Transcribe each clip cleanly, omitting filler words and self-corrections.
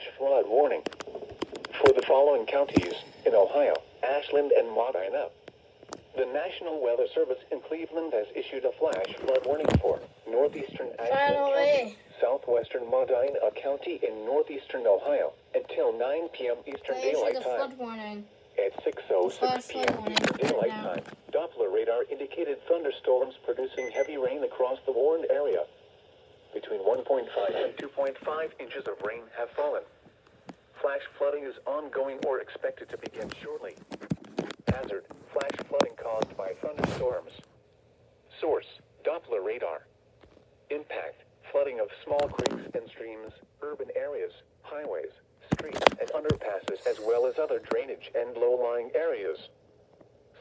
flash flood warning for the following counties in Ohio: Ashland and Medina. The National Weather Service in Cleveland has issued a flash flood warning for northeastern Ashland County, southwestern Medina County, in northeastern Ohio until 9 p.m. Eastern Daylight Time. Flood warning. At 6:06 p.m. Eastern Daylight Time, Doppler radar indicated thunderstorms producing heavy rain across the warned area. Between 1.5 and 2.5 inches of rain have fallen. Flash flooding is ongoing or expected to begin shortly. Hazard: flash flooding caused by thunderstorms. Source: Doppler radar. Impact: flooding of small creeks and streams, urban areas, highways, streets, and underpasses, as well as other drainage and low-lying areas.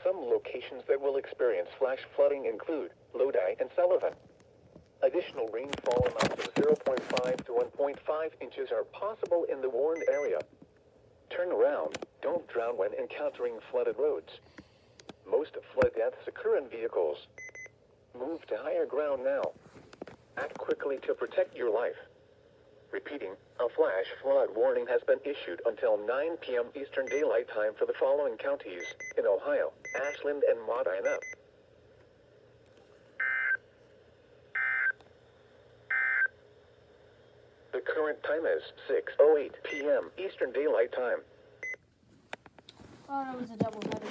Some locations that will experience flash flooding include Lodi and Sullivan. Additional rainfall amounts of 0.5 to 1.5 inches are possible in the warned area. Turn around. Don't drown when encountering flooded roads. Most flood deaths occur in vehicles. Move to higher ground now. Act quickly to protect your life. Repeating, a flash flood warning has been issued until 9 p.m. Eastern Daylight Time for the following counties in Ohio: Ashland and Medina. The current time is 6:08 p.m. Eastern Daylight Time. Oh, that was a double header.